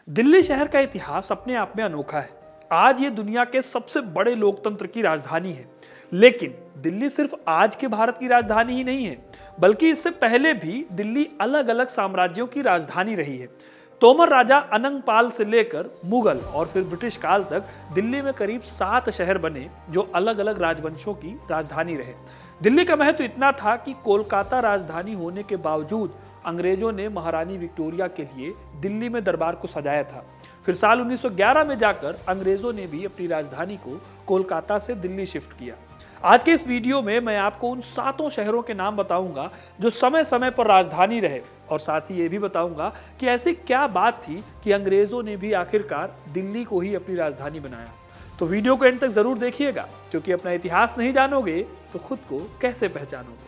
दिल्ली शहर का इतिहास अपने आप में अनोखा है। आज ये दुनिया के सबसे बड़े लोकतंत्र की राजधानी है। लेकिन दिल्ली सिर्फ आज के भारत की राजधानी ही नहीं है, बल्कि इससे पहले भी दिल्ली अलग अलग साम्राज्यों की राजधानी रही है। तोमर राजा अनंगपाल से लेकर मुगल और फिर ब्रिटिश काल तक दिल्ली में करीब 7 शहर बने जो अलग अलग राजवंशों की राजधानी रहे। दिल्ली का महत्व इतना था कि कोलकाता राजधानी होने के बावजूद अंग्रेजों ने महारानी विक्टोरिया के लिए दिल्ली में दरबार को सजाया था। फिर साल 1911 में जाकर अंग्रेजों ने भी अपनी राजधानी को कोलकाता से दिल्ली शिफ्ट किया। आज के इस वीडियो में मैं आपको उन 7 शहरों के नाम बताऊंगा जो समय समय पर राजधानी रहे, और साथ ही ये भी बताऊंगा कि ऐसी क्या बात थी कि अंग्रेजों ने भी आखिरकार दिल्ली को ही अपनी राजधानी बनाया। तो वीडियो को एंड तक जरूर देखिएगा, क्योंकि अपना इतिहास नहीं जानोगे तो खुद को कैसे पहचानोगे।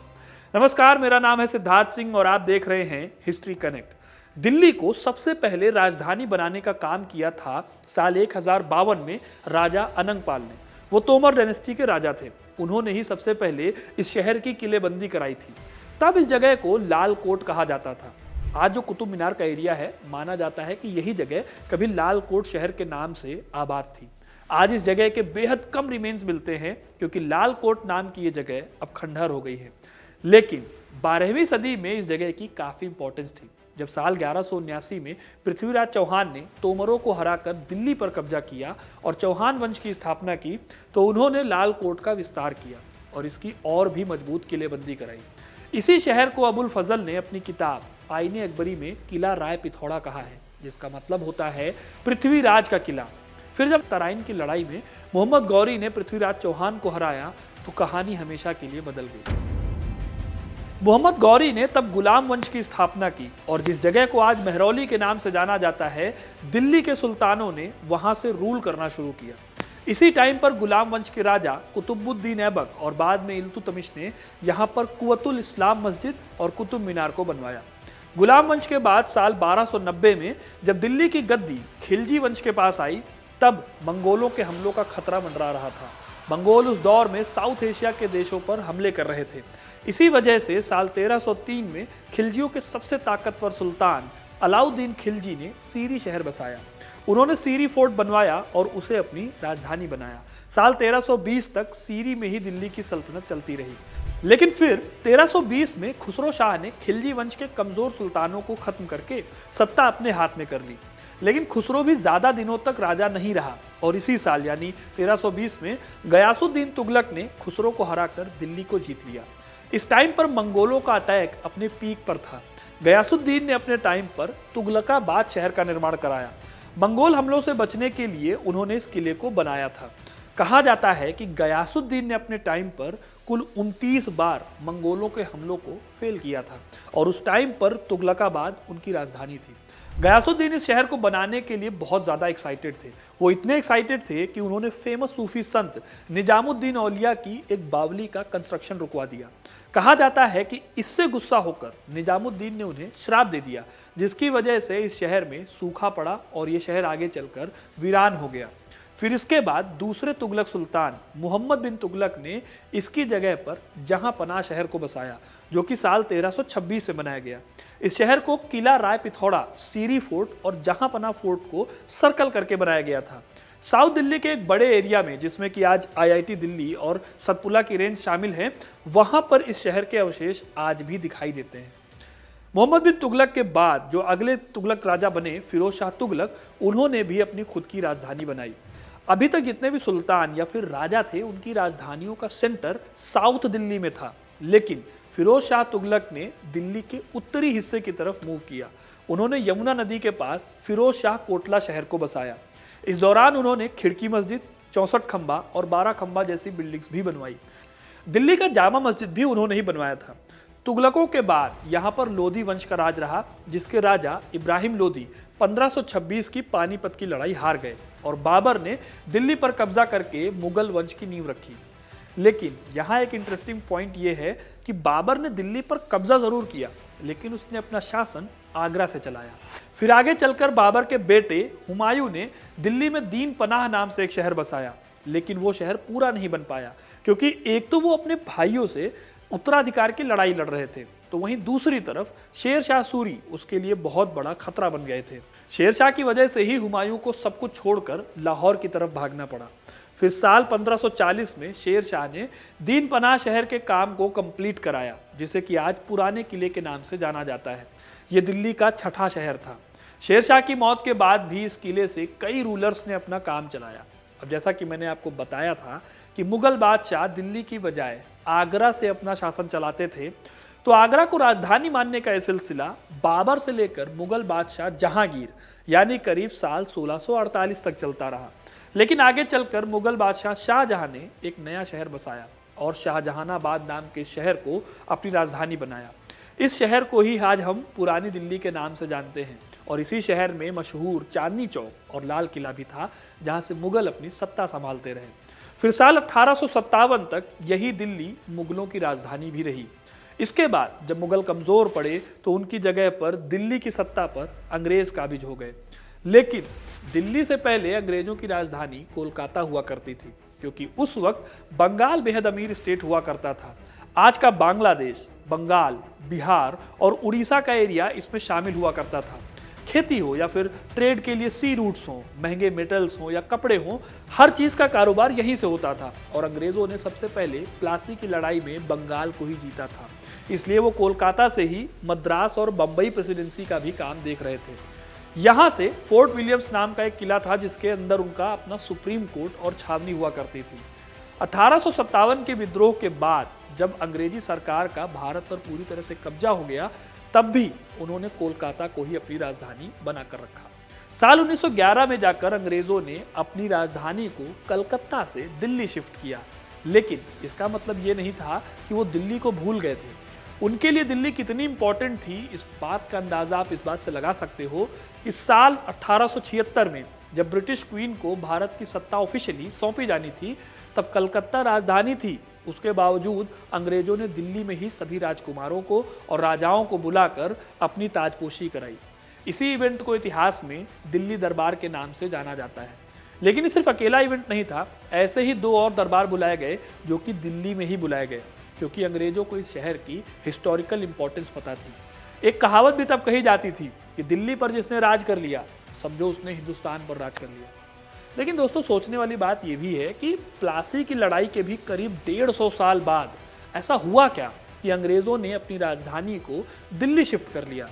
नमस्कार, मेरा नाम है सिद्धार्थ सिंह और आप देख रहे हैं हिस्ट्री कनेक्ट। दिल्ली को सबसे पहले राजधानी बनाने का काम किया था साल 1052 में राजा अनंगपाल ने। वो तोमर डायनेस्टी के राजा थे। उन्होंने ही सबसे पहले इस शहर की किलेबंदी कराई थी। तब इस जगह को लाल कोट कहा जाता था। आज जो कुतुब मीनार का एरिया है, माना जाता है कि यही जगह कभी लाल कोट शहर के नाम से आबाद थी। आज इस जगह के बेहद कम रिमेन्स मिलते हैं, क्योंकि लाल कोट नाम की ये जगह अब खंडहर हो गई है। लेकिन 12वीं सदी में इस जगह की काफी इंपॉर्टेंस थी। जब साल 1179 में पृथ्वीराज चौहान ने तोमरों को हराकर दिल्ली पर कब्जा किया और चौहान वंश की स्थापना की, तो उन्होंने लाल कोट का विस्तार किया और इसकी और भी मजबूत किलेबंदी कराई। इसी शहर को अबुल फजल ने अपनी किताब आईने अकबरी में किला राय पिथौड़ा कहा है, जिसका मतलब होता है पृथ्वीराज का किला। फिर जब तराइन की लड़ाई में मोहम्मद गौरी ने पृथ्वीराज चौहान को हराया, तो कहानी हमेशा के लिए बदल गई। मोहम्मद गौरी ने तब गुलाम वंश की स्थापना की, और जिस जगह को आज महरौली के नाम से जाना जाता है, दिल्ली के सुल्तानों ने वहां से रूल करना शुरू किया। इसी टाइम पर गुलाम वंश के राजा कुतुबुद्दीन ऐबक और बाद में इल्तुतमिश ने यहाँ पर कुव्वतुल इस्लाम मस्जिद और कुतुब मीनार को बनवाया। गुलाम वंश के बाद साल 1290 में जब दिल्ली की गद्दी खिलजी वंश के पास आई, तब मंगोलों के हमलों का खतरा मंडरा रहा था। मंगोल उस दौर में साउथ एशिया के देशों पर हमले कर रहे थे। इसी वजह से साल 1303 में खिलजियों के सबसे ताकतवर सुल्तान अलाउद्दीन खिलजी ने सीरी शहर बसाया। उन्होंने सीरी फोर्ट बनवाया और उसे अपनी राजधानी बनाया। साल 1320 तक सीरी में ही दिल्ली की सल्तनत चलती रही। लेकिन फिर 1320 में खुसरो शाह ने खिलजी वंश के कमजोर सुल्तानों को खत्म करके सत्ता अपने हाथ में कर ली। लेकिन खुसरो भी ज्यादा दिनों तक राजा नहीं रहा, और इसी साल यानी 1320 में गयासुद्दीन तुगलक ने खुसरो को हराकर दिल्ली को जीत लिया। इस टाइम पर मंगोलों का अटैक अपने पीक पर था। गयासुद्दीन ने अपने टाइम पर तुगलकाबाद शहर का निर्माण कराया। मंगोल हमलों से बचने के लिए उन्होंने इस किले को बनाया था। कहा जाता है कि गयासुद्दीन ने अपने टाइम पर कुल 29 बार मंगोलों के हमलों को फेल किया था, और उस टाइम पर तुगलकाबाद उनकी राजधानी थी। गयासुद्दीन इस शहर को बनाने के लिए बहुत ज़्यादा एक्साइटेड थे। वो इतने एक्साइटेड थे कि उन्होंने फेमस सूफी संत निजामुद्दीन औलिया की एक बावली का कंस्ट्रक्शन रुकवा दिया। कहा जाता है कि इससे गुस्सा होकर निजामुद्दीन ने उन्हें श्राप दे दिया, जिसकी वजह से इस शहर में सूखा पड़ा और ये शहर आगे चलकर वीरान हो गया। फिर इसके बाद दूसरे तुगलक सुल्तान मोहम्मद बिन तुगलक ने इसकी जगह पर जहां पनाह शहर को बसाया, जो कि साल 1326 में बनाया गया। इस शहर को किला राय पिथौड़ा, सीरी फोर्ट और जहां पनाह फोर्ट को सर्कल करके बनाया गया था। साउथ दिल्ली के एक बड़े एरिया में, जिसमें कि आज IIT दिल्ली और सतपुला की रेंज शामिल हैं, वहां पर इस शहर के अवशेष आज भी दिखाई देते हैं। मोहम्मद बिन तुगलक के बाद जो अगले तुगलक राजा बने, फिरोज शाह तुगलक, उन्होंने भी अपनी खुद की राजधानी बनाई। अभी तक जितने भी सुल्तान या फिर राजा थे, उनकी राजधानियों का सेंटर साउथ दिल्ली में था। लेकिन फिरोज शाह तुगलक ने दिल्ली के उत्तरी हिस्से की तरफ मूव किया। उन्होंने यमुना नदी के पास फिरोज शाह कोटला शहर को बसाया। इस दौरान उन्होंने खिड़की मस्जिद, 64 खंबा और 12 खंबा जैसी बिल्डिंग्स भी बनवाई। दिल्ली का जामा मस्जिद भी उन्होंने ही बनवाया था। तुगलकों के बाद यहाँ पर लोधी वंश का राज रहा, जिसके राजा इब्राहिम लोधी 1526 की पानीपत की लड़ाई हार गए, और बाबर ने दिल्ली पर कब्जा करके मुगल वंश की नींव रखी। लेकिन यहाँ एक इंटरेस्टिंग पॉइंट ये है कि बाबर ने दिल्ली पर कब्जा जरूर किया, लेकिन उसने अपना शासन आगरा से चलाया। फिर आगे चलकर बाबर के बेटे हुमायूं ने दिल्ली में दीन पनाह नाम से एक शहर बसाया, लेकिन वो शहर पूरा नहीं बन पाया, क्योंकि एक तो वो अपने भाइयों से उत्तराधिकार की लड़ाई लड़ रहे थे, तो वहीं दूसरी तरफ शेर शाह सूरी उसके लिए बहुत बड़ा खतरा बन गए थे। शेरशाह की वजह से ही हुमायूं को सब कुछ छोड़कर लाहौर की तरफ भागना पड़ा। फिर साल 1540 में शेर शाह ने दीन पनाह शहर के काम को कंप्लीट कराया, जिसे कि आज पुराने किले के नाम से जाना जाता है। यह दिल्ली का छठा शहर था। शेर शाह की मौत के बाद भी इस किले से कई रूलर्स ने अपना काम चलाया। अब जैसा कि मैंने आपको बताया था कि मुगल बादशाह दिल्ली की बजाय आगरा से अपना शासन चलाते थे, तो आगरा को राजधानी मानने का यह सिलसिला बाबर से लेकर मुगल बादशाह जहांगीर यानी करीब साल 1648 तक चलता रहा। लेकिन आगे चलकर मुगल बादशाह शाहजहां ने एक नया शहर बसाया और शाहजहानाबाद नाम के शहर को अपनी राजधानी बनाया। इस शहर को ही आज हम पुरानी दिल्ली के नाम से जानते हैं और इसी शहर में मशहूर चांदनी चौक और लाल किला भी था, जहां से मुगल अपनी सत्ता संभालते रहे। फिर साल 1857 तक यही दिल्ली मुगलों की राजधानी भी रही। इसके बाद जब मुगल कमजोर पड़े तो उनकी जगह पर दिल्ली की सत्ता पर अंग्रेज काबिज हो गए। लेकिन दिल्ली से पहले अंग्रेजों की राजधानी कोलकाता हुआ करती थी, क्योंकि उस वक्त बंगाल बेहद अमीर स्टेट हुआ करता था। आज का बांग्लादेश, बंगाल, बिहार और उड़ीसा का एरिया इसमें शामिल हुआ करता था। खेती हो या फिर ट्रेड के लिए सी रूट्स हो, महंगे मेटल्स हो या कपड़े हो, हर चीज का कारोबार यहीं से होता था। और अंग्रेजों ने सबसे पहले प्लासी की लड़ाई में बंगाल को ही जीता था, इसलिए वो कोलकाता से ही मद्रास और बंबई प्रेसिडेंसी का भी काम देख रहे थे। यहाँ से फोर्ट विलियम्स नाम का एक किला था, जिसके अंदर उनका अपना सुप्रीम कोर्ट और छावनी हुआ करती थी। 1857 के विद्रोह के बाद जब अंग्रेजी सरकार का भारत पर पूरी तरह से कब्जा हो गया, तब भी उन्होंने कोलकाता को ही अपनी राजधानी बनाकर रखा। साल 1911 में जाकर अंग्रेजों ने अपनी राजधानी को कलकत्ता से दिल्ली शिफ्ट किया। लेकिन इसका मतलब ये नहीं था कि वो दिल्ली को भूल गए थे। उनके लिए दिल्ली कितनी इंपॉर्टेंट थी, इस बात का अंदाजा आप इस बात से लगा सकते हो कि साल 1876 में जब ब्रिटिश क्वीन को भारत की सत्ता ऑफिशियली सौंपी जानी थी, तब कलकत्ता राजधानी थी। उसके बावजूद अंग्रेजों ने दिल्ली में ही सभी राजकुमारों को और राजाओं को बुलाकर अपनी ताजपोशी कराई। इसी इवेंट को इतिहास में दिल्ली दरबार के नाम से जाना जाता है। लेकिन ये सिर्फ अकेला इवेंट नहीं था, ऐसे ही 2 और दरबार बुलाए गए जो कि दिल्ली में ही बुलाए गए, क्योंकि अंग्रेजों को इस शहर की हिस्टोरिकल इंपॉर्टेंस पता थी। एक कहावत भी तब कही जाती थी कि दिल्ली पर जिसने राज कर लिया, समझो उसने हिंदुस्तान पर राज कर लिया। लेकिन दोस्तों, सोचने वाली बात यह भी है कि प्लासी की लड़ाई के भी करीब 150 साल बाद ऐसा हुआ क्या कि अंग्रेजों ने अपनी राजधानी को दिल्ली शिफ्ट कर लिया।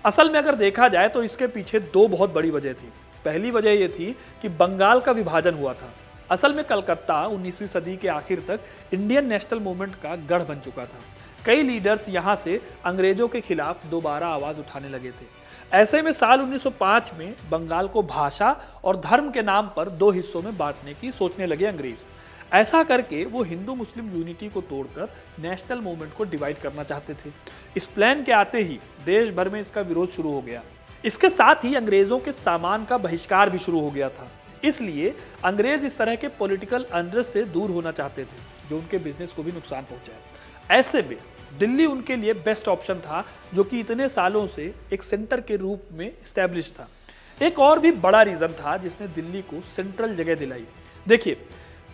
असल में अगर देखा जाए तो इसके पीछे 2 बहुत बड़ी वजह थी। पहली वजह यह थी कि बंगाल का विभाजन हुआ था। असल में कलकत्ता 19वीं सदी के आखिर तक इंडियन नेशनल मूवमेंट का गढ़ बन चुका था। कई लीडर्स यहाँ से अंग्रेजों के खिलाफ दोबारा आवाज उठाने लगे थे। ऐसे में साल 1905 में बंगाल को भाषा और धर्म के नाम पर 2 हिस्सों में बांटने की सोचने लगे अंग्रेज। ऐसा करके वो हिंदू मुस्लिम यूनिटी को तोड़कर नेशनल मूवमेंट को डिवाइड करना चाहते थे। इस प्लान के आते ही देश भर में इसका विरोध शुरू हो गया। इसके साथ ही अंग्रेजों के सामान का बहिष्कार भी शुरू हो गया था। इसलिए अंग्रेज इस तरह के पॉलिटिकल अनरेस्ट से दूर होना चाहते थे, जो उनके बिजनेस को भी नुकसान पहुंचाए। ऐसे में दिल्ली उनके लिए बेस्ट ऑप्शन था, जो कि इतने सालों से एक सेंटर के रूप में स्टैब्लिश था। एक और भी बड़ा रीजन था जिसने दिल्ली को सेंट्रल जगह दिलाई। देखिए,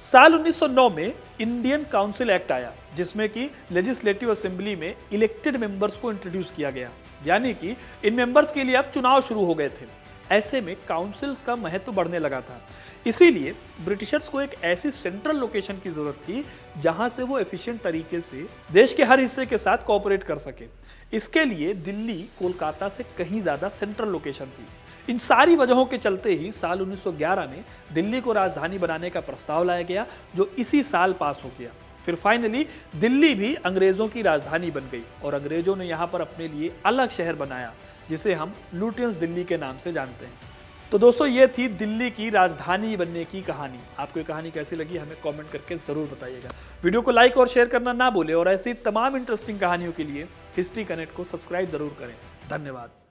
साल 1909 में इंडियन काउंसिल एक्ट आया, जिसमें कि लेजिस्लेटिव असेंबली में इलेक्टेड मेंबर्स को इंट्रोड्यूस किया गया, यानी कि इन मेंबर्स के लिए अब चुनाव शुरू हो गए थे। ऐसे में काउंसिल्स का महत्व बढ़ने लगा था। इसीलिए ब्रिटिशर्स को एक ऐसी सेंट्रल लोकेशन की जरूरत थी जहां से वो एफिशिएंट तरीके से देश के हर हिस्से के साथ कोऑपरेट कर सके। इसके लिए दिल्ली कोलकाता से कहीं ज्यादा सेंट्रल लोकेशन थी। इन सारी वजहों के चलते ही साल 1911 में दिल्ली को राजधानी बनाने का प्रस्ताव लाया गया, जो इसी साल पास हो गया। फिर फाइनली दिल्ली भी अंग्रेजों की राजधानी बन गई और अंग्रेजों ने यहाँ पर अपने लिए अलग शहर बनाया, जिसे हम लुटियंस दिल्ली के नाम से जानते हैं। तो दोस्तों, ये थी दिल्ली की राजधानी बनने की कहानी। आपको ये कहानी कैसी लगी हमें कमेंट करके जरूर बताइएगा। वीडियो को लाइक और शेयर करना ना भूलें और ऐसी तमाम इंटरेस्टिंग कहानियों के लिए हिस्ट्री कनेक्ट को सब्सक्राइब जरूर करें। धन्यवाद।